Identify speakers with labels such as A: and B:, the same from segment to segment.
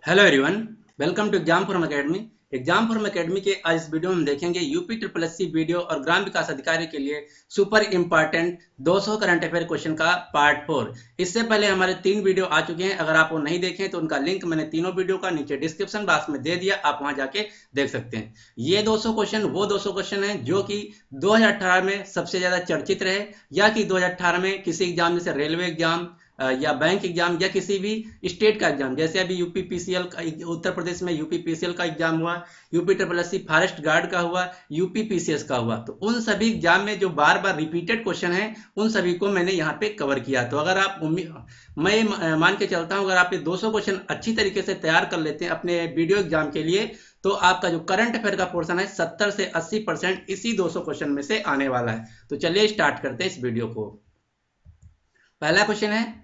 A: Hello everyone, welcome to exam form academy. Exam form academy के आज इस video में हम देखेंगे यूपी ट्रिपल एससी वीडियो और ग्राम विकास अधिकारी के लिए super important 200 current affair question का पार्ट 4। इससे पहले हमारे 3 वीडियो आ चुके हैं। अगर आप वो नहीं देखें तो उनका लिंक मैंने तीनों वीडियो का नीचे डिस्क्रिप्शन बॉक्स में दे दिया, आप वहां जाके देख सकते हैं। ये 200 क्वेश्चन वो 200 क्वेश्चन हैं जो कि 2018 में सबसे ज्यादा चर्चित रहे, या कि 2018 में किसी एग्जाम जैसे रेलवे एग्जाम या बैंक एग्जाम या किसी भी स्टेट का एग्जाम, जैसे अभी यूपी पीसीएल का, उत्तर प्रदेश में यूपी पीसीएल का एग्जाम हुआ, UP triple SC forest guard का हुआ, यूपी पीसीएस का हुआ, तो उन सभी एग्जाम में जो बार बार रिपीटेड क्वेश्चन है उन सभी को मैंने यहाँ पे कवर किया। तो अगर आप मैं मान के चलता हूँ, अगर आप ये 200 क्वेश्चन अच्छी तरीके से तैयार कर लेते हैं अपने वीडियो एग्जाम के लिए, तो आपका जो करंट अफेयर का पोर्शन है 70 से 80% इसी 200 क्वेश्चन में से आने वाला है। तो चलिए स्टार्ट करते हैं इस वीडियो को। पहला क्वेश्चन है,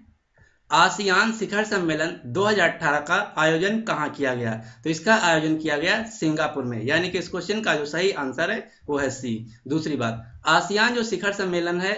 A: आसियान शिखर सम्मेलन 2018 का आयोजन कहाँ किया गया? तो इसका आयोजन किया गया सिंगापुर में, यानी कि इस क्वेश्चन का जो सही आंसर है वो है सी। दूसरी बात, आसियान जो शिखर सम्मेलन है,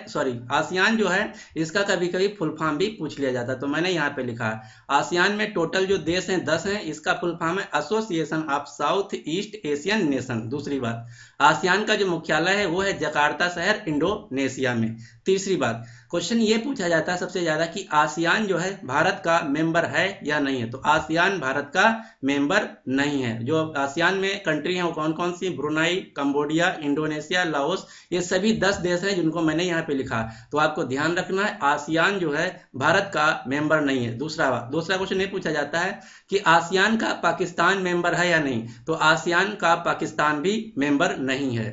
A: आसियान जो है इसका कभी कभी फुल फॉर्म भी पूछ लिया जाता है, तो मैंने यहाँ पे लिखा है आसियान में टोटल जो देश हैं 10 हैं, इसका फुल फॉर्म है association of south east Asian nation. दूसरी बात, आसियान का जो मुख्यालय है वो है जकार्ता शहर इंडोनेशिया में। तीसरी बात, क्वेश्चन ये पूछा जाता है सबसे ज्यादा कि आसियान जो है भारत का मेंबर है या नहीं है? तो आसियान भारत का मेंबर नहीं है। जो आसियान में कंट्री है वो कौन कौन सी? ब्रुनाई, कंबोडिया, इंडोनेशिया, लाओस, ये सभी 10 देश हैं जिनको मैंने यहाँ पे लिखा। तो आपको ध्यान रखना है आसियान जो है भारत का मेंबर नहीं है। दूसरा क्वेश्चन ये पूछा जाता है कि आसियान का पाकिस्तान मेंबर है या नहीं? तो आसियान का पाकिस्तान भी मेंबर नहीं है।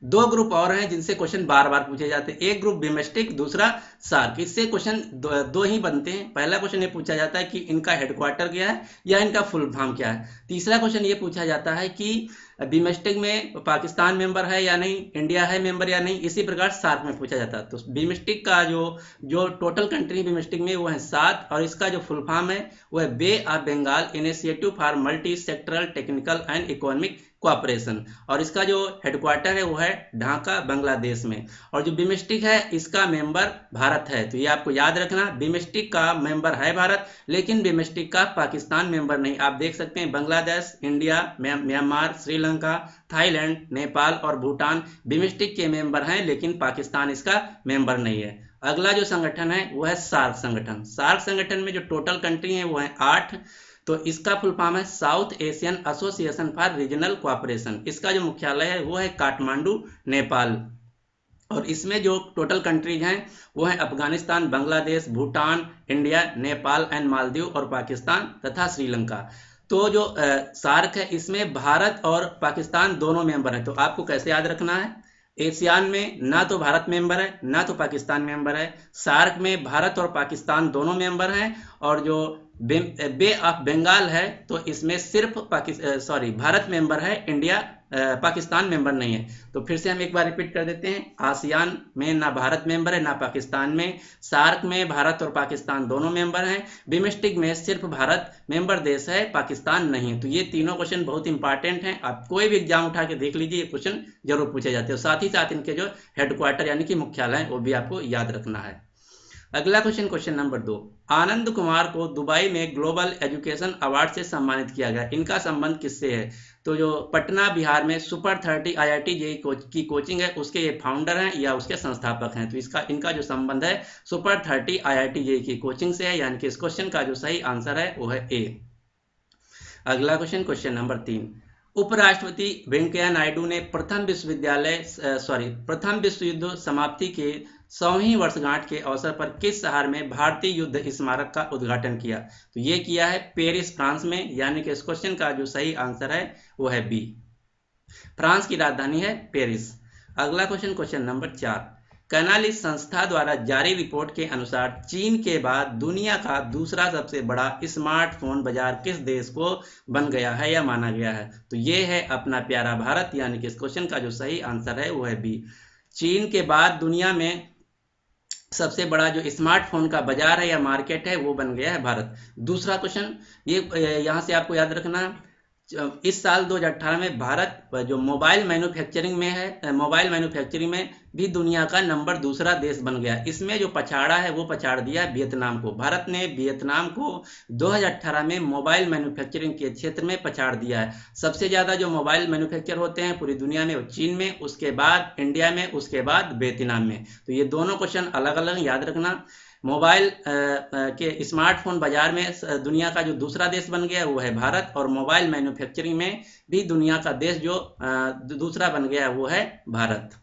A: दो ग्रुप और हैं जिनसे क्वेश्चन बार बार पूछे जाते हैं, एक ग्रुप बिमेस्टिक, दूसरा सार्क। इससे क्वेश्चन दो ही बनते हैं। पहला क्वेश्चन ये पूछा जाता है कि इनका हेडक्वार्टर क्या है या इनका फुल फॉर्म क्या है। तीसरा क्वेश्चन ये पूछा जाता है कि बिमेस्टिक में पाकिस्तान मेंबर है या नहीं, इंडिया है मेंबर या नहीं। इसी प्रकार सार्क में पूछा जाता है। तो बिमेस्टिक का जो टोटल कंट्री बिमेस्टिक में वो है 7, और इसका जो फुल फॉर्म है वो है bay of Bengal initiative for multi sectoral technical and economic cooperation, और इसका जो हेडक्वार्टर है वो है ढाका, बांग्लादेश में। और जो बिमेस्टिक है इसका मेंबर भारत है। तो ये आपको याद रखना, बिमेस्टिक का मेंबर है भारत, लेकिन बिमेस्टिक का पाकिस्तान मेंबर नहीं। आप देख सकते हैं Bangladesh, India, Myanmar, Sri Lanka, Thailand, Nepal और भूटान बिमेस्टिक के मेंबर हैं, लेकिन पाकिस्तान इसका मेंबर नहीं है। अगला जो संगठन है वो है सार्क संगठन। सार्क संगठन में जो टोटल कंट्री है वो है 8, तो इसका फुल फॉर्म है south Asian association for regional cooperation. इसका जो मुख्यालय है वो है काठमांडू, नेपाल। और इसमें जो टोटल कंट्रीज हैं वो है अफगानिस्तान, बांग्लादेश, भूटान, इंडिया, नेपाल एंड मालदीव और पाकिस्तान तथा श्रीलंका। तो जो सार्क है इसमें भारत और पाकिस्तान दोनों मेंबर हैं। तो आपको कैसे याद रखना है, एशियान में ना तो भारत मेंबर है ना तो पाकिस्तान मेंबर है, सार्क में भारत और पाकिस्तान दोनों मेंबर हैं, और जो बे ऑफ बंगाल है तो इसमें सिर्फ भारत मेंबर है, इंडिया पाकिस्तान मेंबर नहीं है। तो फिर से हम एक बार रिपीट कर देते हैं, आसियान में ना भारत मेंबर है ना पाकिस्तान में, सार्क में भारत और पाकिस्तान दोनों मेंबर हैं, बिमेस्टिक में सिर्फ भारत मेंबर देश है, पाकिस्तान नहीं है। तो ये तीनों क्वेश्चन बहुत इंपॉर्टेंट हैं, आप कोई भी एग्जाम उठा के देख लीजिए, ये क्वेश्चन जरूर पूछे जाते हैं। साथ ही साथ इनके जो हेडक्वार्टर यानी कि मुख्यालय वो भी आपको याद रखना है। अगला question, question number 2, Anand Kumar को दुबई में ग्लोबल एजुकेशन अवार्ड से सम्मानित किया गया, इनका संबंध किससे है? तो जो पटना बिहार में सुपर 30 IIT जेईई की कोचिंग है उसके ये फाउंडर हैं या उसके संस्थापक हैं। तो इनका जो संबंध है सुपर 30 IIT जेईई की कोचिंग से है, यानी कि इस क्वेश्चन का जो सही आंसर है वो है ए। अगला क्वेश्चन, क्वेश्चन नंबर 3, उपराष्ट्रपति वेंकैया नायडू ने प्रथम विश्व युद्ध समाप्ति के 100वीं वर्षगांठ के अवसर पर किस शहर में भारतीय युद्ध स्मारक का उद्घाटन किया? तो ये किया है पेरिस, फ्रांस में, यानी कि इस क्वेश्चन का जो सही आंसर है वो है बी। फ्रांस की राजधानी है पेरिस। अगला क्वेश्चन, क्वेश्चन नंबर 4, कैनालिस संस्था द्वारा जारी रिपोर्ट के अनुसार चीन के बाद दुनिया का दूसरा सबसे बड़ा स्मार्टफोन बाजार किस देश को बन गया है या माना गया है? तो ये है अपना प्यारा भारत, यानी कि इस क्वेश्चन का जो सही आंसर है वो है बी। चीन के बाद दुनिया में सबसे बड़ा जो स्मार्टफोन का बाजार है या मार्केट है वो बन गया है भारत। दूसरा क्वेश्चन, ये यहाँ से आपको याद रखना, इस साल 2018 में भारत जो मोबाइल मैन्युफैक्चरिंग में है, मोबाइल मैन्युफैक्चरिंग में भी दुनिया का नंबर दूसरा देश बन गया। इसमें जो पछाड़ा है वो पछाड़ दिया वियतनाम को। भारत ने वियतनाम को 2018 में मोबाइल मैन्युफैक्चरिंग के क्षेत्र में पछाड़ दिया है। सबसे ज़्यादा जो मोबाइल मैन्युफैक्चर होते हैं पूरी दुनिया में वो चीन में, उसके बाद इंडिया में, उसके बाद वियतनाम में। तो ये दोनों क्वेश्चन अलग अलग याद रखना। मोबाइल के स्मार्टफोन बाजार में दुनिया का जो दूसरा देश बन गया वो है भारत, और मोबाइल मैन्युफैक्चरिंग में भी दुनिया का देश जो दूसरा बन गया वो है भारत।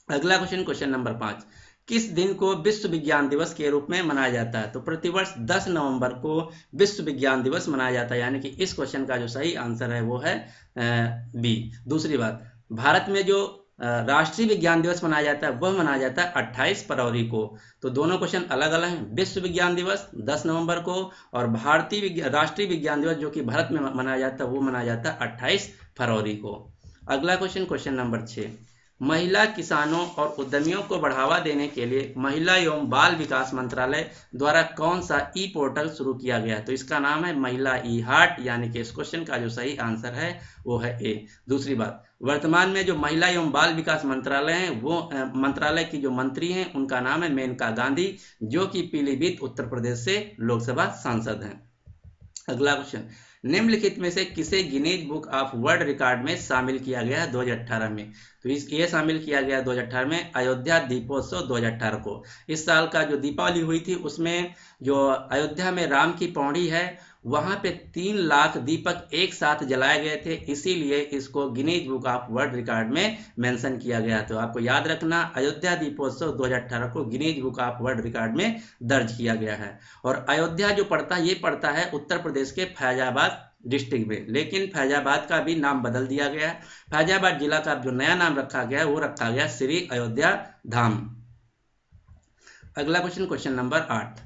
A: अगला क्वेश्चन, क्वेश्चन नंबर 5, किस दिन को विश्व विज्ञान दिवस के रूप में मनाया जाता है? तो प्रतिवर्ष 10 नवंबर को विश्व विज्ञान दिवस मनाया जाता है, यानी कि इस क्वेश्चन का जो सही आंसर है वो है बी। दूसरी बात, भारत में जो राष्ट्रीय विज्ञान दिवस मनाया जाता है वह मनाया जाता है 28 फरवरी को। तो दोनों क्वेश्चन अलग अलग हैं। विश्व विज्ञान दिवस 10 नवंबर को और भारतीय राष्ट्रीय विज्ञान दिवस जो कि भारत में मनाया जाता है वो मनाया जाता है 28 फरवरी को। अगला क्वेश्चन, क्वेश्चन नंबर 6, महिला किसानों और उद्यमियों को बढ़ावा देने के लिए महिला एवं बाल विकास मंत्रालय द्वारा कौन सा ई पोर्टल शुरू किया गया? तो इसका नाम है महिला ई हाट, यानी कि इस क्वेश्चन का जो सही आंसर है वो है ए। दूसरी बात, वर्तमान में जो महिला एवं बाल विकास मंत्रालय है वो मंत्रालय की जो मंत्री हैं उनका नाम है मेनका गांधी, जो कि पीलीभीत उत्तर प्रदेश से लोकसभा सांसद हैं। अगला क्वेश्चन, निम्नलिखित में से किसे Guinness book of world record में शामिल किया गया है 2018 में? तो ये शामिल किया गया 2018 में अयोध्या दीपोत्सव 2018 को। इस साल का जो दीपावली हुई थी उसमें जो अयोध्या में राम की पौड़ी है वहां पे 3 लाख दीपक एक साथ जलाए गए थे, इसीलिए इसको Guinness book of world record में मेंशन किया गया। तो आपको याद रखना, अयोध्या दीपोत्सव 2018 को Guinness book of world record में दर्ज किया गया है। और अयोध्या जो पड़ता है ये पड़ता है उत्तर प्रदेश के फैजाबाद डिस्ट्रिक्ट में, लेकिन फैजाबाद का भी नाम बदल दिया गया है। फैजाबाद जिला का जो नया नाम रखा गया है वो रखा गया श्री अयोध्या धाम। अगला क्वेश्चन, क्वेश्चन नंबर 8,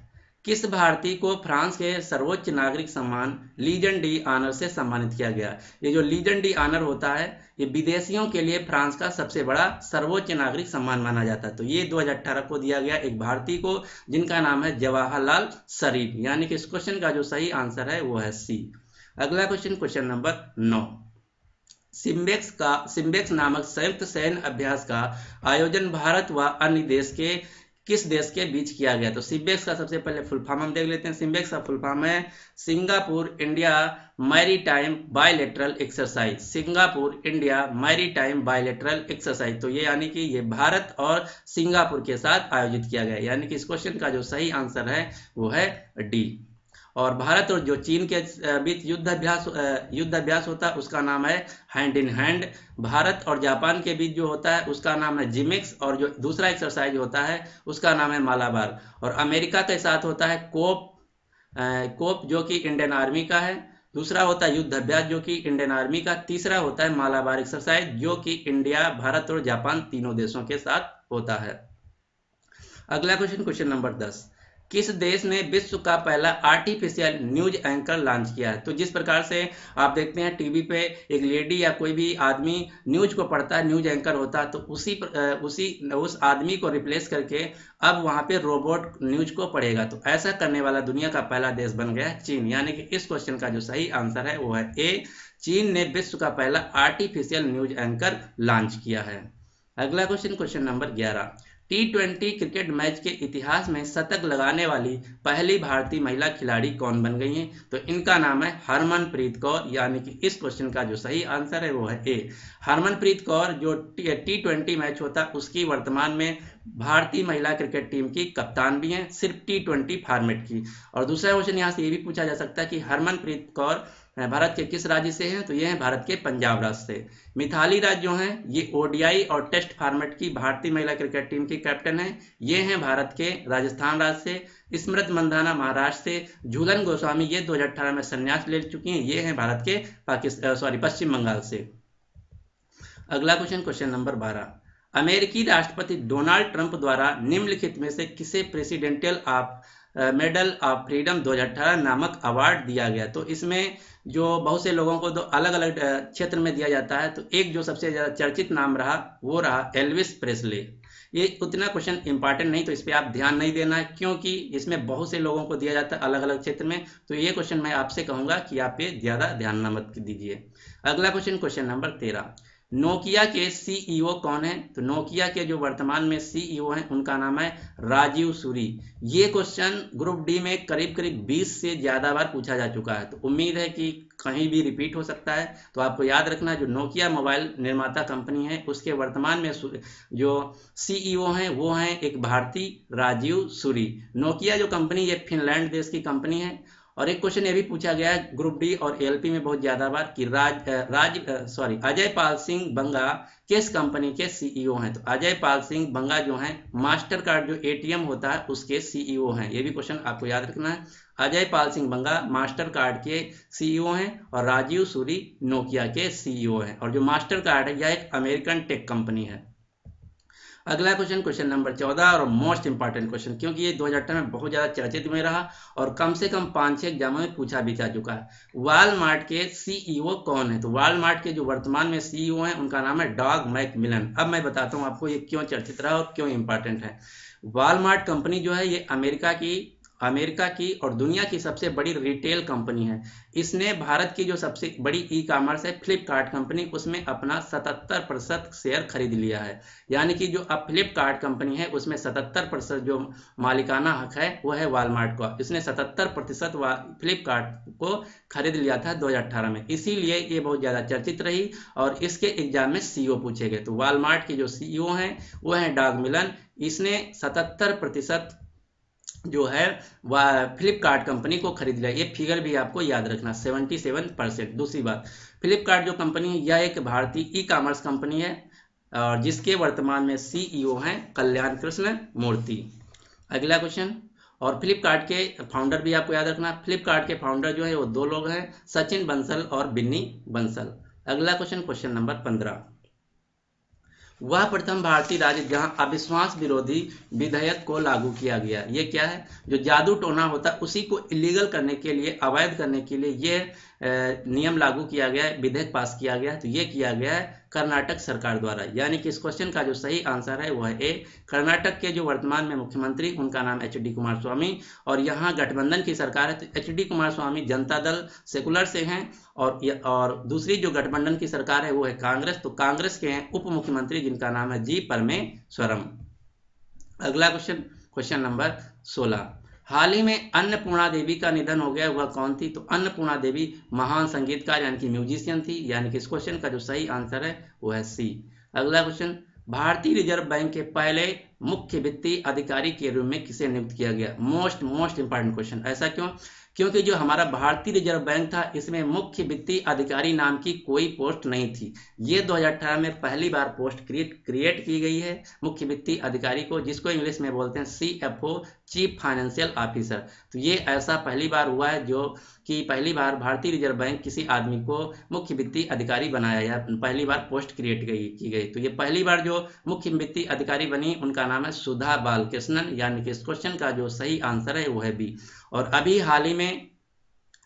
A: किस भारतीय को फ्रांस के सर्वोच्च नागरिक सम्मान लीजन डी ऑनर से सम्मानित किया गया? ये जो लीजन डी ऑनर होता है ये विदेशियों के लिए फ्रांस का सबसे बड़ा सर्वोच्च नागरिक सम्मान माना जाता है। तो ये 2018 को दिया गया एक भारतीय को जिनका नाम है जवाहरलाल शरीफ, यानी कि इस क्वेश्चन का जो सही आंसर है वो है सी। अगला क्वेश्चन, क्वेश्चन नंबर 9, सिम्बेक्स नामक संयुक्त सैन्य अभ्यास का आयोजन भारत व अन्य देश के किस देश के बीच किया गया? तो सिम्बेक्स का सबसे पहले फुल फॉर्म हम देख लेते हैं। सिम्बेक्स का फुल फॉर्म है Singapore India maritime bilateral exercise. Singapore India maritime bilateral exercise, तो ये यानी कि ये भारत और सिंगापुर के साथ आयोजित किया गया, यानी कि इस क्वेश्चन का जो सही आंसर है वो है डी। और भारत और जो चीन के बीच युद्ध अभ्यास होता है उसका नाम है हैंड इन हैंड। भारत और जापान के बीच जो होता है उसका नाम है जिमिक्स, और जो दूसरा एक्सरसाइज होता है उसका नाम है मालाबार। और अमेरिका के साथ होता है कोप जो कि इंडियन आर्मी का है। दूसरा होता है युद्ध अभ्यास जो कि इंडियन आर्मी का। तीसरा होता है मालाबार एक्सरसाइज जो कि इंडिया, भारत और जापान तीनों देशों के साथ होता है। अगला क्वेश्चन, क्वेश्चन नंबर 10, किस देश ने विश्व का पहला आर्टिफिशियल न्यूज एंकर लॉन्च किया है? तो जिस प्रकार से आप देखते हैं टीवी पे एक लेडी या कोई भी आदमी न्यूज को पढ़ता है, न्यूज एंकर होता है, तो उस आदमी को रिप्लेस करके अब वहां पे रोबोट न्यूज को पढ़ेगा। तो ऐसा करने वाला दुनिया का पहला देश बन गया है चीन, यानी कि इस क्वेश्चन का जो सही आंसर है वो है ए। चीन ने विश्व का पहला आर्टिफिशियल न्यूज एंकर लॉन्च किया है। अगला question, question number 11, T20 cricket match के इतिहास में शतक लगाने वाली पहली भारतीय महिला खिलाड़ी कौन बन गई हैं? तो इनका नाम है हरमनप्रीत कौर, यानी कि इस क्वेश्चन का जो सही आंसर है वो है ए। हरमनप्रीत कौर जो T20 मैच होता है उसकी वर्तमान में भारतीय महिला क्रिकेट टीम की कप्तान भी हैं, सिर्फ T20 फॉर्मेट की। और दूसरा क्वेश्चन यहाँ से ये भी पूछा जा सकता है कि हरमनप्रीत कौर भारत के किस राज्य से हैं? तो ये हैं भारत के पंजाब राज्य से। मिथाली राज जो हैं ये ओडीआई और टेस्ट फॉर्मेट की भारतीय महिला क्रिकेट टीम की कैप्टन हैं, ये हैं भारत के राजस्थान राज्य से। स्मृति मंधाना महाराष्ट्र से। झूलन गोस्वामी ये 2018 में संन्यास ले चुकी हैं, ये हैं भारत के पश्चिम बंगाल से। अगला क्वेश्चन, क्वेश्चन नंबर 12, अमेरिकी राष्ट्रपति डोनाल्ड ट्रंप द्वारा निम्नलिखित में से किसे प्रेसिडेंशियल मेडल ऑफ फ्रीडम 2018 नामक अवार्ड दिया गया? तो इसमें जो बहुत से लोगों को दो अलग अलग क्षेत्र में दिया जाता है, तो एक जो सबसे ज्यादा चर्चित नाम रहा वो रहा एल्विस प्रेस्ले। ये उतना क्वेश्चन इंपॉर्टेंट नहीं, तो इस पर आप ध्यान नहीं देना है, क्योंकि इसमें बहुत से लोगों को दिया जाता है अलग अलग क्षेत्र में। तो ये क्वेश्चन मैं आपसे कहूंगा कि आप ये ज़्यादा ध्यान न मत दीजिए। अगला क्वेश्चन, क्वेश्चन नंबर 13, नोकिया के सीईओ कौन है? तो नोकिया के जो वर्तमान में सीईओ हैं उनका नाम है राजीव सूरी। ये क्वेश्चन ग्रुप डी में करीब करीब 20 से ज़्यादा बार पूछा जा चुका है, तो उम्मीद है कि कहीं भी रिपीट हो सकता है। तो आपको याद रखना, जो नोकिया मोबाइल निर्माता कंपनी है उसके वर्तमान में जो सीईओ हैं वो हैं एक भारतीय राजीव सूरी। नोकिया जो कंपनी ये फिनलैंड देश की कंपनी है। और एक क्वेश्चन ये भी पूछा गया है ग्रुप डी और एएलपी में बहुत ज्यादा बार कि अजय पाल सिंह बंगा किस कंपनी के सीईओ हैं? तो अजय पाल सिंह बंगा जो हैं मास्टर कार्ड जो एटीएम होता है उसके सीईओ हैं। ये भी क्वेश्चन आपको याद रखना है। अजय पाल सिंह बंगा मास्टर कार्ड के सीईओ हैं और राजीव सूरी नोकिया के सीईओ हैं। और जो मास्टर कार्ड है यह एक अमेरिकन टेक कंपनी है। अगला क्वेश्चन, क्वेश्चन नंबर 14 और मोस्ट इंपॉर्टेंट क्वेश्चन, क्योंकि ये 2018 में बहुत ज़्यादा चर्चित में रहा और कम से कम 5-6 एग्जामों में पूछा भी जा चुका है। वॉलमार्ट के सीईओ कौन है? तो वॉलमार्ट के जो वर्तमान में सीईओ हैं उनका नाम है डॉग मैकमिलन। अब मैं बताता हूँ आपको ये क्यों चर्चित रहा और क्यों इंपॉर्टेंट है। वॉलमार्ट कंपनी जो है ये अमेरिका की और दुनिया की सबसे बड़ी रिटेल कंपनी है। इसने भारत की जो सबसे बड़ी ई कॉमर्स है फ्लिपकार्ट कंपनी, उसमें अपना 77% शेयर खरीद लिया है। यानी कि जो अब फ्लिपकार्ट कंपनी है उसमें 77% जो मालिकाना हक है वो है वॉलमार्ट का। इसने 77% फ्लिपकार्ट को खरीद लिया था 2018 में, इसीलिए ये बहुत ज़्यादा चर्चित रही और इसके एग्जाम में सीईओ पूछे गए। तो वॉलमार्ट के जो सीईओ हैं वो हैं डॉग मिलन। इसने 77% जो है वह फ्लिपकार्ट कंपनी को खरीद लिया। ये फिगर भी आपको याद रखना, 77%। दूसरी बात, फ्लिपकार्ट जो कंपनी है यह एक भारतीय ई कॉमर्स कंपनी है और जिसके वर्तमान में सीईओ हैं कल्याण कृष्ण मूर्ति। अगला क्वेश्चन, और फ्लिपकार्ट के फाउंडर भी आपको याद रखना। फ्लिपकार्ट के फाउंडर जो है वो 2 लोग हैं, सचिन बंसल और बिन्नी बंसल। अगला क्वेश्चन, क्वेश्चन नंबर 15, वह प्रथम भारतीय राज्य जहां अविश्वास विरोधी विधेयक को लागू किया गया। ये क्या है? जो जादू टोना होता है उसी को इलीगल करने के लिए, अवैध करने के लिए ये नियम लागू किया गया है, विधेयक पास किया गया है। तो ये किया गया है कर्नाटक सरकार द्वारा। यानी कि इस क्वेश्चन का जो सही आंसर है वो है ए। कर्नाटक के जो वर्तमान में मुख्यमंत्री उनका नाम एचडी कुमार स्वामी और यहाँ गठबंधन की सरकार है। तो एचडी कुमार स्वामी जनता दल सेकुलर से हैं और दूसरी जो गठबंधन की सरकार है वो है कांग्रेस। तो कांग्रेस के हैं उप मुख्यमंत्री जिनका नाम है जी परमेश्वरम। अगला क्वेश्चन, क्वेश्चन नंबर 16, हाल ही में अन्नपूर्णा देवी का निधन हो गया, वह कौन थी? तो अन्नपूर्णा देवी महान संगीतकार यानी कि म्यूजिशियन थी। यानी कि इस क्वेश्चन का जो सही आंसर है वो है सी। अगला क्वेश्चन, भारतीय रिजर्व बैंक के पहले मुख्य वित्तीय अधिकारी के रूप में किसे नियुक्त किया गया? Most important question. ऐसा क्यों? क्योंकि जो हमारा भारतीय रिजर्व बैंक था इसमें मुख्य वित्तीय अधिकारी नाम की कोई पोस्ट नहीं थी। ये 2018 में पहली बार पोस्ट क्रिएट की गई है मुख्य वित्तीय अधिकारी को, जिसको इंग्लिश में बोलते हैं CFO, चीफ फाइनेंशियल ऑफिसर। तो ये ऐसा पहली बार हुआ है जो कि पहली बार भारतीय रिजर्व बैंक किसी आदमी को मुख्य वित्तीय अधिकारी बनाया या पहली बार पोस्ट क्रिएट की गई। तो ये पहली बार जो मुख्य वित्तीय अधिकारी बनी उनका नाम है सुधा बालकृष्णन। यानी कि इस क्वेश्चन का जो सही आंसर है वो है बी। और अभी हाल ही में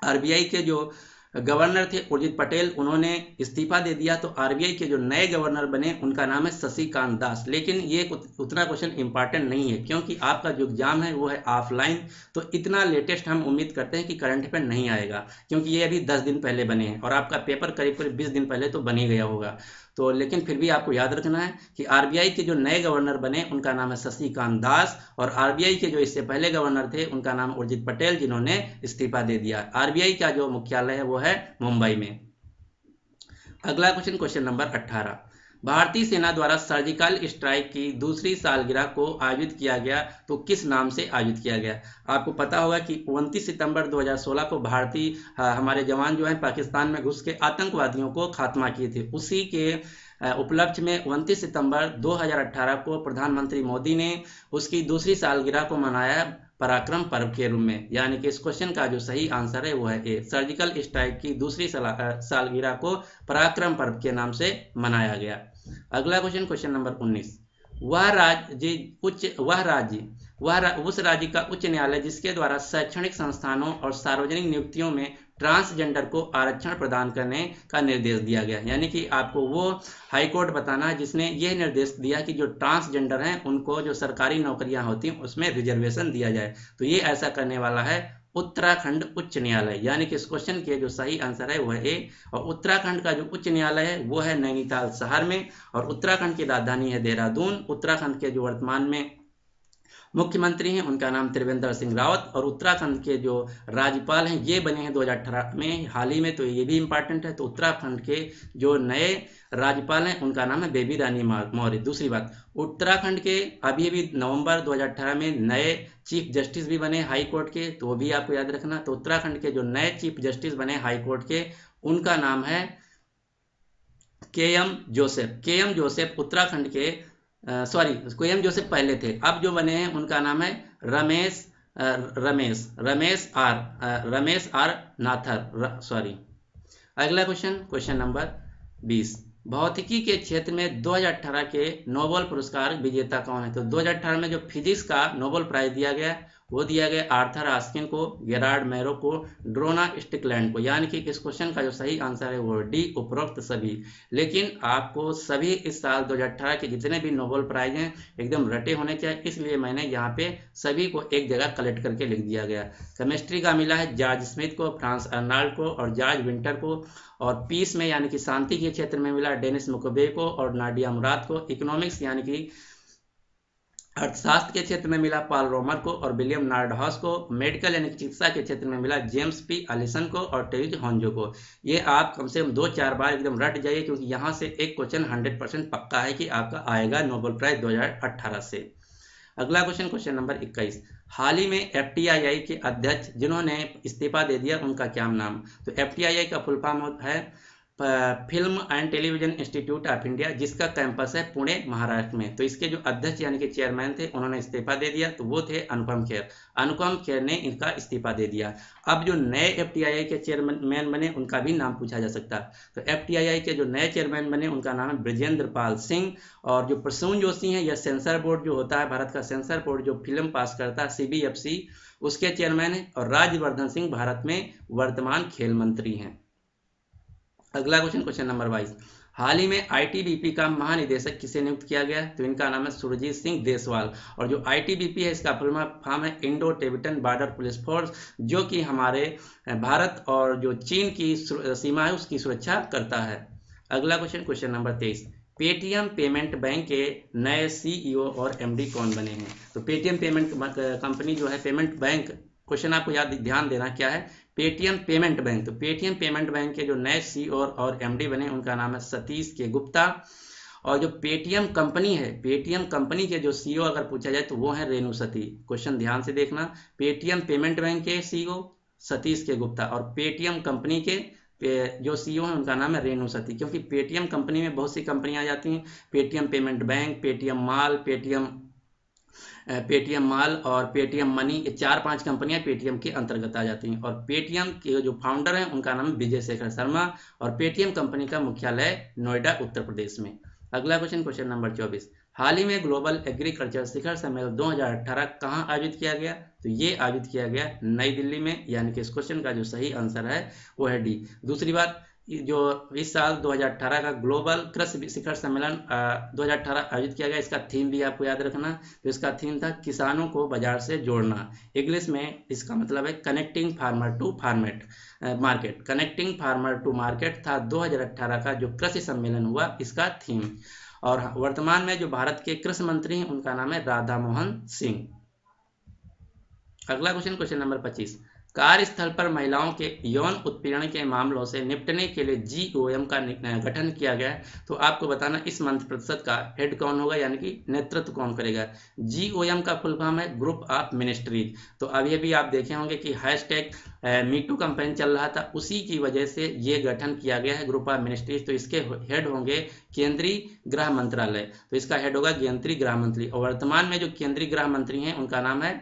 A: आरबीआई के जो गवर्नर थे उर्जित पटेल, उन्होंने इस्तीफा दे दिया। तो आरबीआई के जो नए गवर्नर बने उनका नाम है शशिकांत दास। लेकिन ये उतना क्वेश्चन इंपॉर्टेंट नहीं है क्योंकि आपका जो एग्जाम है वो है ऑफलाइन। तो इतना लेटेस्ट हम उम्मीद करते हैं कि करंट अफेयर नहीं आएगा, क्योंकि ये अभी 10 दिन पहले बने हैं और आपका पेपर करीब 20 दिन पहले तो बन ही गया होगा। तो लेकिन फिर भी आपको याद रखना है कि आरबीआई के जो नए गवर्नर बने उनका नाम है शशिकांत दास और आरबीआई के जो इससे पहले गवर्नर थे उनका नाम उर्जित पटेल, जिन्होंने इस्तीफा दे दिया। आरबीआई का जो मुख्यालय है वो है मुंबई में। अगला क्वेश्चन, क्वेश्चन नंबर 18, भारतीय सेना द्वारा सर्जिकल स्ट्राइक की दूसरी सालगिरह को आयोजित किया गया तो किस नाम से आयोजित किया गया? आपको पता होगा कि 29 सितंबर 2016 को भारतीय हमारे जवान जो हैं पाकिस्तान में घुस के आतंकवादियों को खात्मा किए थे। उसी के उपलक्ष्य में 29 सितंबर 2018 को प्रधानमंत्री मोदी ने उसकी दूसरी सालगिरह को मनाया पराक्रम पर्व के रूप में। यानी कि इस क्वेश्चन का जो सही आंसर है वो है ए। सर्जिकल स्ट्राइक की दूसरी सालगिरह को पराक्रम पर्व के नाम से मनाया गया। अगला क्वेश्चन, क्वेश्चन नंबर 19, उस राज्य का उच्च न्यायालय जिसके द्वारा शैक्षणिक संस्थानों और सार्वजनिक नियुक्तियों में ट्रांसजेंडर को आरक्षण प्रदान करने का निर्देश दिया गया। यानी कि आपको वो हाई कोर्ट बताना है जिसने ये निर्देश दिया कि जो ट्रांसजेंडर हैं उनको जो सरकारी नौकरियां होती हैं उसमें रिजर्वेशन दिया जाए। तो ये ऐसा करने वाला है उत्तराखंड उच्च न्यायालय। यानी कि इस क्वेश्चन के जो सही आंसर है वो है ए। और उत्तराखंड का जो उच्च न्यायालय है वो है नैनीताल शहर में, और उत्तराखंड की राजधानी है देहरादून। उत्तराखंड के जो वर्तमान में मुख्यमंत्री हैं उनका नाम त्रिवेंद्र सिंह रावत, और उत्तराखंड के जो राज्यपाल हैं ये बने हैं 2018 में हाल ही में, तो ये भी इंपॉर्टेंट है। तो उत्तराखंड के जो नए राज्यपाल हैं उनका नाम है बेबी रानी मौर्य। दूसरी बात, उत्तराखंड के अभी नवंबर 2018 में नए चीफ जस्टिस भी बने हाई कोर्ट के, तो वो भी आपको याद रखना। तो उत्तराखंड के जो नए चीफ जस्टिस बने हाई कोर्ट के उनका नाम है KM. Joseph. KM. Joseph Uttarakhand के के.एम. जोसेफ पहले थे, अब जो बने हैं उनका नाम है रमेश आर नाथर। अगला क्वेश्चन नंबर 20, भौतिकी के क्षेत्र में 2018 के नोबेल पुरस्कार विजेता कौन है? तो 2018 में जो फिजिक्स का नोबेल प्राइज दिया गया वो दिया गया आर्थर आस्किन को, गेरार्ड मैरो को, ड्रोना स्टिकलैंड को। यानी कि इस क्वेश्चन का जो सही आंसर है वो डी, उपरोक्त सभी। लेकिन आपको सभी इस साल 2018 के जितने भी नोबेल प्राइज हैं एकदम रटे होने चाहिए, इसलिए मैंने यहाँ पे सभी को एक जगह कलेक्ट करके लिख दिया गया। केमिस्ट्री का मिला है जॉर्ज स्मिथ को, फ्रांस अर्नाल्ड को और जॉर्ज विंटर को, और पीस में यानी कि शांति के क्षेत्र में मिला डेनिस मुक्वेगे को और नाडिया मुराद को। इकोनॉमिक्स यानी कि अर्थशास्त्र के क्षेत्र में मिला पॉल रोमर को और विलियम नार्डहाउस को। मेडिकल यानी चिकित्सा के क्षेत्र में मिला जेम्स पी अलिसन को और टेरिज हॉन्जो को। ये आप कम से कम 2-4 बार एकदम रट जाइए, क्योंकि यहाँ से एक क्वेश्चन 100% पक्का है कि आपका आएगा नोबेल प्राइज 2018 से। अगला क्वेश्चन नंबर 21, हाल ही में FTII के अध्यक्ष जिन्होंने इस्तीफा दे दिया उनका क्या नाम? तो FTII का फुल फॉर्म है film and television institute of India, जिसका कैंपस है पुणे महाराष्ट्र में। तो इसके जो अध्यक्ष यानी कि चेयरमैन थे उन्होंने इस्तीफा दे दिया, तो वो थे अनुपम खेर। अनुपम खेर ने इनका इस्तीफा दे दिया। अब जो नए FTII के चेयरमैन बने उनका भी नाम पूछा जा सकता है। तो FTII के जो नए चेयरमैन बने उनका नाम है ब्रजेंद्र पाल सिंह, और जो प्रसून जोशी हैं, यह सेंसर बोर्ड जो होता है भारत का सेंसर बोर्ड जो फिल्म पास करता है CBFC, उसके चेयरमैन है। और राज्यवर्धन सिंह भारत में वर्तमान खेल मंत्री हैं। अगला क्वेश्चन नंबर 22, हाल ही में ITBP का महानिदेशक किसे नियुक्त किया गया? तो इनका नाम है सुरजीत सिंह देसवाल। और जो ITBP है इसका फुल फॉर्म है Indo Tibetan border police force, जो कि हमारे भारत और जो चीन की सीमा है उसकी सुरक्षा करता है। अगला question number 23, Paytm payment bank के नए CEO और MD कौन बने हैं? तो पेटीएम पेमेंट कंपनी जो है पेमेंट बैंक, क्वेश्चन आपको ध्यान देना क्या है, पेटीएम पेमेंट बैंक। तो पेटीएम पेमेंट बैंक के जो नए CEO और MD बने उनका नाम है सतीश के गुप्ता। और जो पेटीएम कंपनी है, पेटीएम कंपनी के जो CEO अगर पूछा जाए तो वो है रेणु सती। क्वेश्चन ध्यान से देखना, पेटीएम पेमेंट बैंक के CEO सतीश के गुप्ता और पेटीएम कंपनी के जो CEO है उनका नाम है रेणु सती। क्योंकि पेटीएम कंपनी में बहुत सी कंपनियां आ जाती हैं, पेटीएम पेमेंट बैंक, पेटीएम माल और पेटीएम मनी, ये 4-5 कंपनियां पेटीएम के अंतर्गत आ जाती हैं। और पेटीएम के जो फाउंडर हैं उनका नाम विजय शेखर शर्मा, और पेटीएम कंपनी का मुख्यालय नोएडा उत्तर प्रदेश में। अगला क्वेश्चन नंबर 24, हाल ही में ग्लोबल एग्रीकल्चर शिखर सम्मेलन 2018 कहाँ आयोजित किया गया? तो ये आयोजित किया गया नई दिल्ली में। यानी कि इस क्वेश्चन का जो सही आंसर है वो है डी। दूसरी बात, जो इस साल 2018 का ग्लोबल कृषि शिखर सम्मेलन 2018 आयोजित किया गया, इसका थीम भी आपको याद रखना। तो इसका थीम था किसानों को बाजार से जोड़ना। इंग्लिश में इसका मतलब है connecting farmer to market. Connecting farmer to market था 2018 का जो कृषि सम्मेलन हुआ, इसका थीम। और वर्तमान में जो भारत के कृषि मंत्री हैं उनका नाम है राधा मोहन सिंह। अगला क्वेश्चन नंबर 25, कार्यस्थल पर महिलाओं के यौन उत्पीड़न के मामलों से निपटने के लिए GOM का गठन किया गया है। तो आपको बताना इस मंत्रिपरिषद का हेड कौन होगा, यानी कि नेतृत्व कौन करेगा। GOM का फुल फॉर्म है ग्रुप ऑफ मिनिस्ट्रीज। तो अभी भी आप देखे होंगे कि #MeToo कैंपेन चल रहा था, उसी की वजह से ये गठन किया गया है ग्रुप ऑफ मिनिस्ट्रीज। तो इसके हेड होंगे केंद्रीय गृह मंत्रालय, तो इसका हेड होगा केंद्रीय गृह मंत्री। और वर्तमान में जो केंद्रीय गृह मंत्री हैं उनका नाम है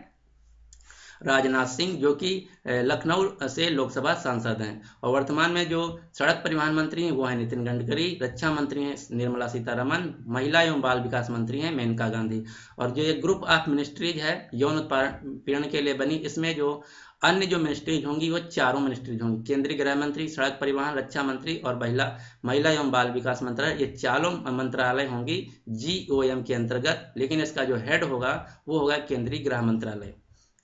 A: राजनाथ सिंह जो कि लखनऊ से लोकसभा सांसद हैं। और वर्तमान में जो सड़क परिवहन मंत्री हैं वो हैं नितिन गडकरी, रक्षा मंत्री हैं निर्मला सीतारमण, महिला एवं बाल विकास मंत्री हैं मेनका गांधी। और जो एक ग्रुप ऑफ मिनिस्ट्रीज है यौन उत्पीड़न के लिए बनी, इसमें जो अन्य जो मिनिस्ट्रीज होंगी वो चारों मिनिस्ट्रीज होंगी, केंद्रीय गृह मंत्री, सड़क परिवहन, रक्षा मंत्री और महिला एवं बाल विकास मंत्रालय, ये चारों मंत्रालय होंगी GOM के अंतर्गत, लेकिन इसका जो हेड होगा वो होगा केंद्रीय गृह मंत्रालय।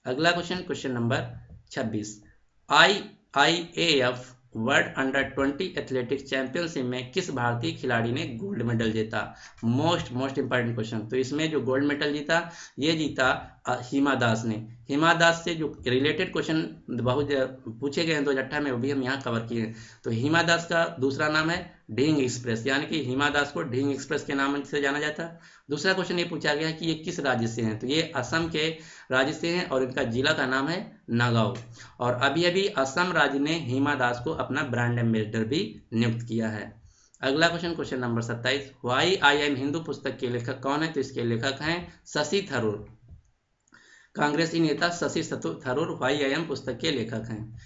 A: अगला question number 26, IIAF world under 20 athletics championship में किस भारतीय खिलाड़ी ने गोल्ड मेडल जीता? Most important question. तो इसमें जो गोल्ड मेडल जीता ये जीता हिमा दास ने। हिमा दास से जो रिलेटेड क्वेश्चन बहुत पूछे गए हैं 2018 में, वो भी हम यहाँ कवर किए हैं। तो हिमा दास का दूसरा नाम है ढींग एक्सप्रेस, यानी कि हिमा दास को ढींग एक्सप्रेस के नाम से जाना जाता है। दूसरा क्वेश्चन ये पूछा गया है कि ये किस राज्य से हैं? तो ये असम के राज्य से हैं और इनका जिला का नाम है नागांव। और अभी अभी असम राज्य ने हिमा दास को अपना ब्रांड एम्बेसडर भी नियुक्त किया है। अगला question number 27, why I am Hindu पुस्तक के लेखक कौन है? तो इसके लेखक हैं शशि थरूर, कांग्रेसी नेता Shashi Tharoor why I am पुस्तक के लेखक हैं।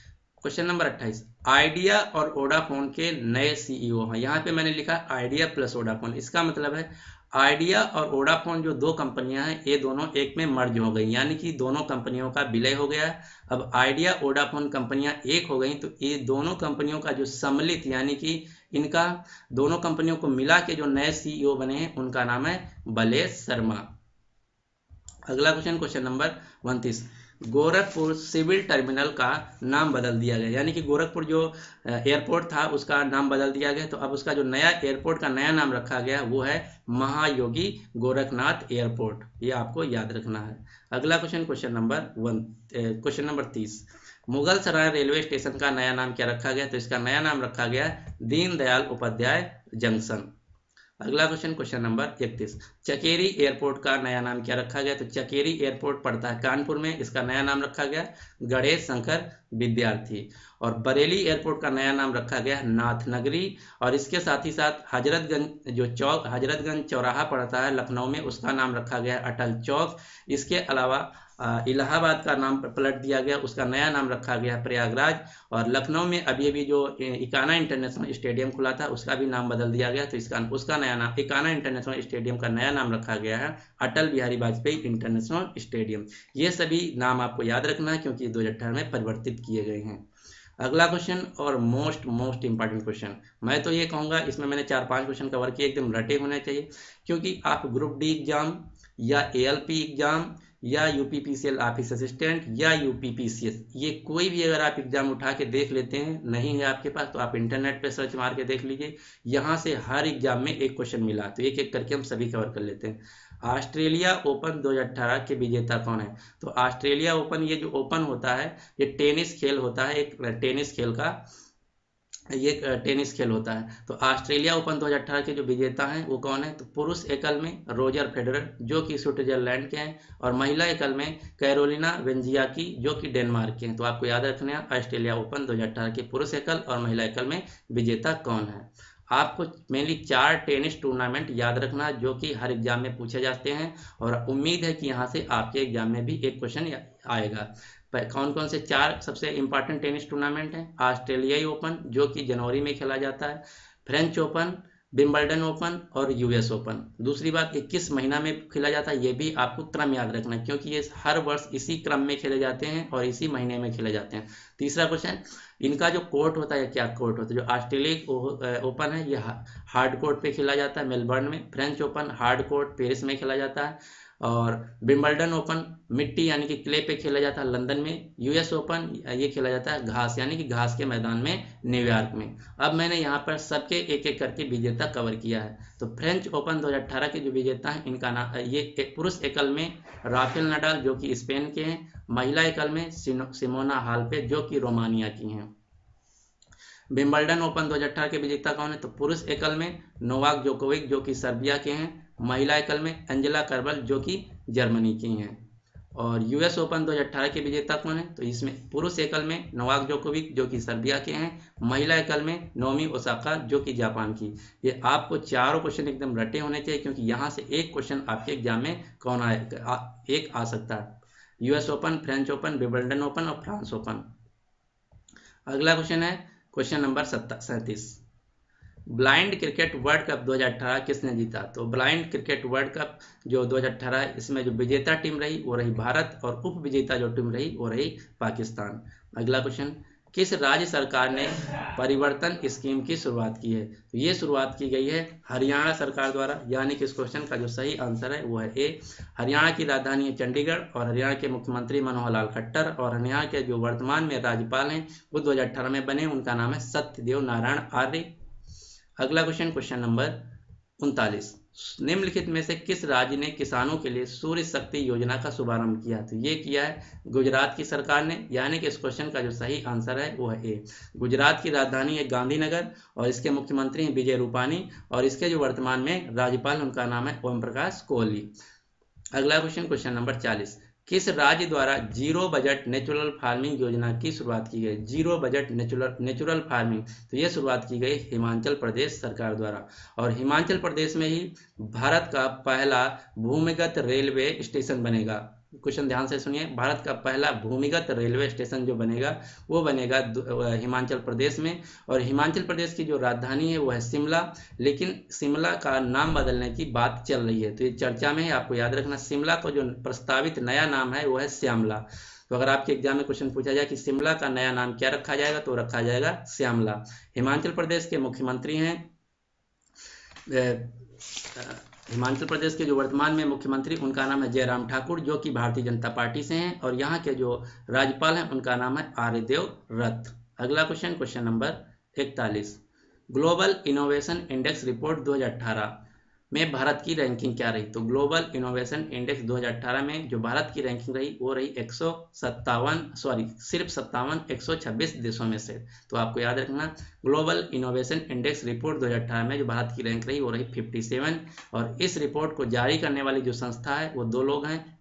A: क्वेश्चन नंबर 28, आइडिया और वोडाफोन के नए CEO हैं। यहाँ पे मैंने लिखा आइडिया प्लस वोडाफोन, इसका मतलब है आइडिया और वोडाफोन जो दो कंपनियां हैं ये दोनों एक में मर्ज हो गई, यानी कि दोनों कंपनियों का विलय हो गया। अब आइडिया वोडाफोन कंपनियां एक हो गई, तो ये दोनों कंपनियों का जो सम्मिलित यानी कि इनका दोनों कंपनियों को मिला के जो नए CEO बने हैं उनका नाम है बलेश शर्मा। अगला question number 29, Gorakhpur civil terminal का नाम बदल दिया गया, यानी कि गोरखपुर जो एयरपोर्ट था उसका नाम बदल दिया गया। तो अब उसका जो नया एयरपोर्ट का नया नाम रखा गया वो है महायोगी गोरखनाथ एयरपोर्ट, ये आपको याद रखना है। अगला क्वेश्चन नंबर 30, मुगल सराय रेलवे स्टेशन का नया नाम क्या रखा गया? तो इसका नया नाम रखा गया दीनदयाल उपाध्याय जंक्शन। अगला क्वेश्चन नंबर 31, चकेरी एयरपोर्ट का नया नाम क्या रखा गया? तो चकेरी एयरपोर्ट पड़ता है कानपुर में, इसका नया नाम रखा गया गणेश शंकर विद्यार्थी। और बरेली एयरपोर्ट का नया नाम रखा गया नाथनगरी। और इसके साथ ही साथ हजरतगंज चौराहा पड़ता है लखनऊ में, उसका नाम रखा गया अटल चौक। इसके अलावा इलाहाबाद का नाम पलट दिया गया, उसका नया नाम रखा गया प्रयागराज। और लखनऊ में अभी अभी जो इकाना इंटरनेशनल स्टेडियम खुला था उसका भी नाम बदल दिया गया, तो उसका नया नाम इकाना इंटरनेशनल स्टेडियम का नया नाम रखा गया है अटल बिहारी वाजपेयी इंटरनेशनल स्टेडियम। ये सभी नाम आपको याद रखना है क्योंकि 2018 में परिवर्तित किए गए हैं। अगला क्वेश्चन और मोस्ट इंपॉर्टेंट क्वेश्चन, मैं तो ये कहूँगा इसमें मैंने 4-5 क्वेश्चन कवर किए, एकदम रटे होने चाहिए, क्योंकि आप ग्रुप डी एग्जाम या ALP एग्जाम या UPPCL ऑफिस असिस्टेंट या UPPCS, ये कोई भी अगर आप एग्जाम उठा के देख लेते हैं, नहीं है आपके पास तो आप इंटरनेट पे सर्च मार के देख लीजिए, यहाँ से हर एग्जाम में एक क्वेश्चन मिला। तो एक एक करके हम सभी कवर कर लेते हैं। ऑस्ट्रेलिया ओपन 2018 के विजेता कौन है? तो ऑस्ट्रेलिया ओपन, ये जो ओपन होता है ये टेनिस खेल होता है, एक टेनिस खेल होता है। तो ऑस्ट्रेलिया ओपन 2018 के जो विजेता हैं वो कौन है? तो पुरुष एकल में रोजर फेडरर जो कि स्विट्जरलैंड के हैं, और महिला एकल में कैरोलिना वेंजियाकी जो कि डेनमार्क के हैं। तो आपको याद रखना है ऑस्ट्रेलिया ओपन 2018 के पुरुष एकल और महिला एकल में विजेता कौन है। आपको मेनली 4 टेनिस टूर्नामेंट याद रखना जो कि हर एग्जाम में पूछे जाते हैं, और उम्मीद है कि यहाँ से आपके एग्जाम में भी एक क्वेश्चन आएगा। कौन कौन से 4 सबसे इंपॉर्टेंट टेनिस टूर्नामेंट हैं? ऑस्ट्रेलियाई ओपन जो कि जनवरी में खेला जाता है, फ्रेंच ओपन, विंबलडन ओपन और US ओपन। दूसरी बात, ये किस महीना में खेला जाता है ये भी आपको क्रम याद रखना है, क्योंकि ये हर वर्ष इसी क्रम में खेले जाते हैं और इसी महीने में खेले जाते हैं। तीसरा क्वेश्चन, इनका जो कोर्ट होता है क्या कोर्ट होता है? जो ऑस्ट्रेलिया ओपन है ये हार्ड कोर्ट पे खेला जाता है मेलबर्न में, French open hard court Paris में खेला जाता है, और विंबलडन ओपन मिट्टी यानी कि क्ले पे खेला जाता है लंदन में, US ओपन ये खेला जाता है घास यानी कि घास के मैदान में न्यूयॉर्क में। अब मैंने यहाँ पर सबके एक एक करके विजेता कवर किया है। तो फ्रेंच ओपन 2018 के जो विजेता हैं इनका नाम, ये पुरुष एकल में राफेल नडाल जो कि स्पेन के हैं, महिला एकल में सिमोना हालेप जो कि रोमानिया की हैं। विंबलडन ओपन 2018 के विजेता कौन है? तो पुरुष एकल में नोवाक जोकोविक जो कि सर्बिया के हैं, महिला एकल में एंजेला कर्बल जो कि जर्मनी की हैं। और US ओपन 2018 के विजेता कौन है? तो इसमें पुरुष एकल में नोवाक जोकोविक जो कि सर्बिया के हैं, महिला एकल में नाओमी ओसाका जो कि जापान की। ये आपको चारों क्वेश्चन एकदम रटे होने चाहिए, क्योंकि यहाँ से एक क्वेश्चन आपके एग्जाम में एक आ सकता है। US open, French open, Wimbledon open और फ्रांस ओपन। अगला क्वेश्चन है question number 37, blind cricket world cup 2018 किसने जीता? तो ब्लाइंड क्रिकेट वर्ल्ड कप जो 2018 इसमें जो विजेता टीम रही वो रही भारत और उप विजेता जो टीम रही वो रही पाकिस्तान। अगला क्वेश्चन, किस राज्य सरकार ने परिवर्तन स्कीम की शुरुआत की है? तो ये शुरुआत की गई है हरियाणा सरकार द्वारा, यानी कि इस क्वेश्चन का जो सही आंसर है वो है ए। हरियाणा की राजधानी है चंडीगढ़ और हरियाणा के मुख्यमंत्री मनोहर लाल खट्टर और हरियाणा के जो वर्तमान में राज्यपाल हैं वो 2018 में बने, उनका नाम है सत्यदेव नारायण आर्य। अगला क्वेश्चन, क्वेश्चन नंबर 39, निम्नलिखित में से किस राज्य ने किसानों के लिए सूर्य शक्ति योजना का शुभारंभ किया? तो ये किया है गुजरात की सरकार ने, यानी कि इस क्वेश्चन का जो सही आंसर है वो है ए। गुजरात की राजधानी है गांधीनगर और इसके मुख्यमंत्री हैं विजय रूपानी और इसके जो वर्तमान में राज्यपाल उनका नाम है ओम प्रकाश कोहली। अगला क्वेश्चन, क्वेश्चन नंबर 40, किस राज्य द्वारा जीरो बजट नेचुरल फार्मिंग योजना की शुरुआत की गई? जीरो बजट नेचुरल फार्मिंग, तो ये शुरुआत की गई हिमाचल प्रदेश सरकार द्वारा और हिमाचल प्रदेश में ही भारत का पहला भूमिगत रेलवे स्टेशन बनेगा। क्वेश्चन ध्यान से सुनिए, भारत का पहला भूमिगत रेलवे स्टेशन जो बनेगा वो बनेगा हिमाचल प्रदेश में और हिमाचल प्रदेश की जो राजधानी है वो है शिमला, लेकिन शिमला का नाम बदलने की बात चल रही है, तो ये चर्चा में है, आपको याद रखना शिमला का जो प्रस्तावित नया नाम है वो है श्यामला। तो अगर आपके एग्जाम में क्वेश्चन पूछा जाए कि शिमला का नया नाम क्या रखा जाएगा तो रखा जाएगा श्यामला। हिमाचल प्रदेश के मुख्यमंत्री हैं हिमाचल प्रदेश के जो वर्तमान में मुख्यमंत्री उनका नाम है जयराम ठाकुर जो कि भारतीय जनता पार्टी से हैं और यहाँ के जो राज्यपाल हैं उनका नाम है आर्यदेव रथ। अगला question, question number 41, global innovation index report 2018 में भारत की रैंकिंग क्या रही? तो ग्लोबल इनोवेशन इंडेक्स 2018 में जो भारत की रैंकिंग रही वो रही सिर्फ 126 देशों में से। तो आपको याद रखना ग्लोबल इनोवेशन इंडेक्स रिपोर्ट 2018 में जो भारत की रैंक रही वो रही 57 और इस रिपोर्ट को जारी करने वाली जो संस्था है वो दो लोग हैं,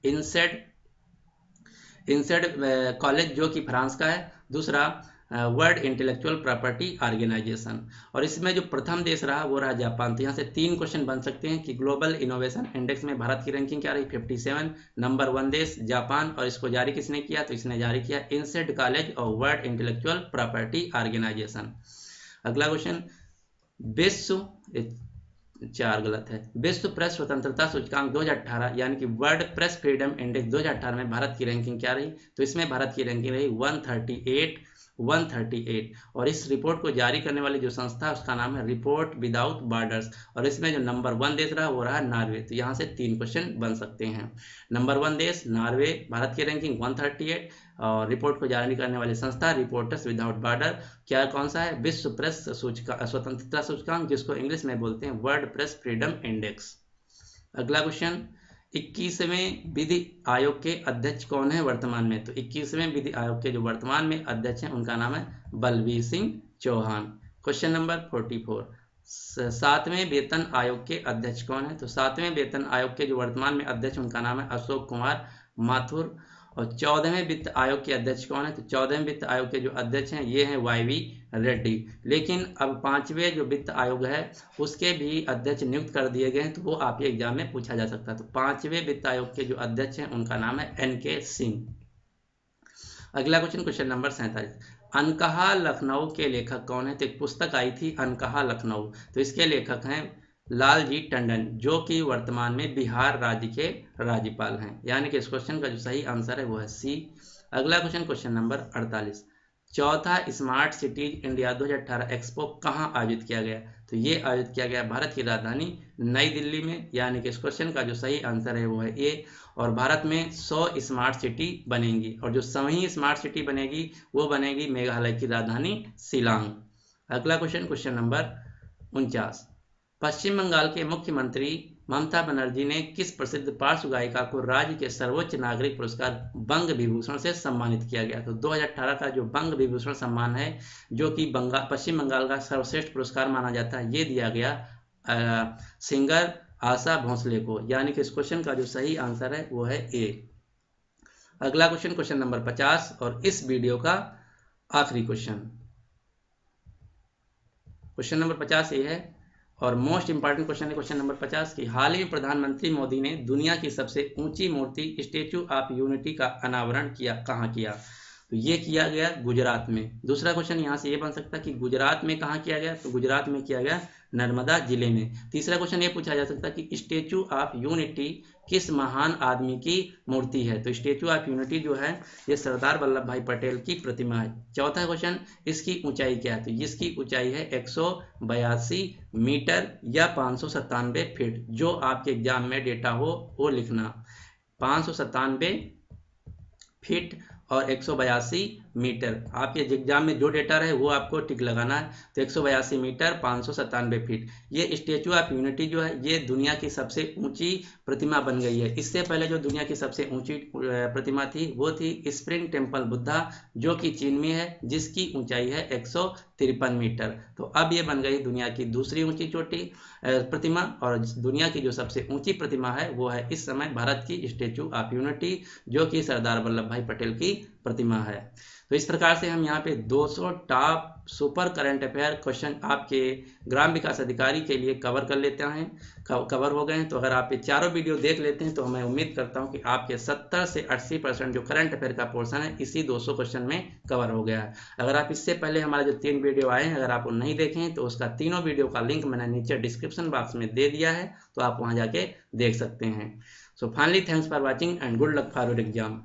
A: इंसेड कॉलेज जो कि फ्रांस का है, दूसरा वर्ल्ड इंटेलेक्चुअल प्रॉपर्टी ऑर्गेनाइजेशन, और इसमें जो प्रथम देश रहा वो रहा जापान। तो यहाँ से 3 क्वेश्चन बन सकते हैं कि ग्लोबल इनोवेशन इंडेक्स में भारत की रैंकिंग क्या रही? 57, नंबर 1 देश जापान और इसको जारी किसने किया? तो इसने जारी किया इंसेड कॉलेज और वर्ल्ड इंटेलेक्चुअल प्रॉपर्टी ऑर्गेनाइजेशन। अगला क्वेश्चन, विश्व 4 गलत है, विश्व प्रेस स्वतंत्रता सूचकांक 2018 यानी कि वर्ल्ड प्रेस फ्रीडम इंडेक्स 2018 में भारत की रैंकिंग क्या रही? तो इसमें भारत की रैंकिंग रही 138 और इस रिपोर्ट को जारी करने वाली जो संस्था है उसका नाम है रिपोर्ट विदाउट बॉर्डर्स और इसमें जो नंबर 1 देश रहा वो रहा नॉर्वे। तो यहाँ से 3 क्वेश्चन बन सकते हैं। नंबर 1 देश नॉर्वे, भारत की रैंकिंग 138 और रिपोर्ट को जारी करने वाली संस्था रिपोर्टर्स विदाउट बॉर्डर, क्या कौन सा है? विश्व प्रेस स्वतंत्रता सूचकांक जिसको इंग्लिश में बोलते हैं वर्ल्ड प्रेस फ्रीडम इंडेक्स। अगला क्वेश्चन, 21वें विधि आयोग के अध्यक्ष कौन है वर्तमान में? तो 21वें विधि आयोग के जो वर्तमान में अध्यक्ष हैं उनका नाम है बलबीर सिंह चौहान। क्वेश्चन नंबर 44, 7वें वेतन आयोग के अध्यक्ष कौन है? तो 7वें वेतन आयोग के जो वर्तमान में अध्यक्ष उनका नाम है अशोक कुमार माथुर और 14वें वित्त आयोग के अध्यक्ष कौन है? तो 14वें वित्त आयोग के जो अध्यक्ष हैं ये हैं वाईवी रेड्डी। लेकिन अब 5वें जो वित्त आयोग है उसके भी अध्यक्ष नियुक्त कर दिए गए हैं, तो वो आपके एग्जाम में पूछा जा सकता है। तो 5वें वित्त आयोग के जो अध्यक्ष हैं उनका नाम है NK सिंह। अगला क्वेश्चन, क्वेश्चन नंबर 47, अनकहा लखनऊ के लेखक कौन है? तो एक पुस्तक आई थी अनकहा लखनऊ, तो इसके लेखक हैं लालजी टंडन जो कि वर्तमान में बिहार राज्य के राज्यपाल हैं, यानी कि इस क्वेश्चन का जो सही आंसर है वो है सी। अगला क्वेश्चन, क्वेश्चन नंबर 48, चौथा स्मार्ट सिटीज इंडिया 2018 एक्सपो कहाँ आयोजित किया गया? तो ये आयोजित किया गया भारत की राजधानी नई दिल्ली में, यानी कि इस क्वेश्चन का जो सही आंसर है वो है ए। और भारत में 100 स्मार्ट सिटी बनेंगी और जो 100वीं स्मार्ट सिटी बनेगी वो बनेगी मेघालय की राजधानी शिलांग। अगला क्वेश्चन, क्वेश्चन नंबर 49, पश्चिम बंगाल के मुख्यमंत्री ममता बनर्जी ने किस प्रसिद्ध पार्श्व गायिका को राज्य के सर्वोच्च नागरिक पुरस्कार बंग विभूषण से सम्मानित किया गया? तो 2018 का जो बंग विभूषण सम्मान है जो कि पश्चिम बंगाल का सर्वश्रेष्ठ पुरस्कार माना जाता है, ये दिया गया सिंगर आशा भोसले को, यानी कि इस क्वेश्चन का जो सही आंसर है वो है ए। अगला क्वेश्चन, क्वेश्चन नंबर 50 और इस वीडियो का आखिरी क्वेश्चन, क्वेश्चन नंबर 50 ये है और मोस्ट इंपॉर्टेंट क्वेश्चन है क्वेश्चन नंबर 50 की हाल ही में प्रधानमंत्री मोदी ने दुनिया की सबसे ऊंची मूर्ति स्टेच्यू ऑफ यूनिटी का अनावरण कहाँ किया? तो ये किया गया गुजरात में। दूसरा क्वेश्चन यहाँ से ये बन सकता है कि गुजरात में कहाँ किया गया? तो गुजरात में किया गया नर्मदा जिले में। तीसरा क्वेश्चन ये पूछा जा सकता है कि स्टेच्यू ऑफ यूनिटी किस महान आदमी की मूर्ति है? तो स्टेच्यू ऑफ यूनिटी जो है ये सरदार वल्लभ भाई पटेल की प्रतिमा है। चौथा क्वेश्चन इसकी ऊंचाई क्या है? तो इसकी ऊंचाई है 182 मीटर या 597 फीट। जो आपके एग्जाम में डेटा हो वो लिखना, 597 फीट और 182 मीटर। आपके एग्जाम में जो डेटा रहे वो आपको टिक लगाना है। तो 182 मीटर 597 फीट। ये स्टेच्यू ऑफ यूनिटी जो है ये दुनिया की सबसे ऊंची प्रतिमा बन गई है। इससे पहले जो दुनिया की सबसे ऊंची प्रतिमा थी वो थी स्प्रिंग टेम्पल बुद्धा, जो कि चीन में है, जिसकी ऊंचाई है 153 मीटर। तो अब ये बन गई दुनिया की दूसरी ऊंची चोटी प्रतिमा, और दुनिया की जो सबसे ऊंची प्रतिमा है वो है इस समय भारत की स्टेच्यू ऑफ यूनिटी, जो कि सरदार वल्लभ भाई पटेल की प्रतिमा है। तो इस प्रकार से हम यहाँ पे 200 top super current affair question आपके ग्राम विकास अधिकारी के लिए कवर कर लेते हैं, कवर हो गए हैं। तो अगर आप ये चारों वीडियो देख लेते हैं तो मैं उम्मीद करता हूँ कि आपके 70 से 80% जो करंट अफेयर का पोर्शन है इसी 200 क्वेश्चन में कवर हो गया है। अगर आप इससे पहले हमारे जो 3 वीडियो आए हैं अगर आप नहीं देखे हैं तो उसका तीनों वीडियो का लिंक मैंने नीचे डिस्क्रिप्शन बॉक्स में दे दिया है, तो आप वहाँ जाके देख सकते हैं। So finally thanks for watching and good luck for your exam.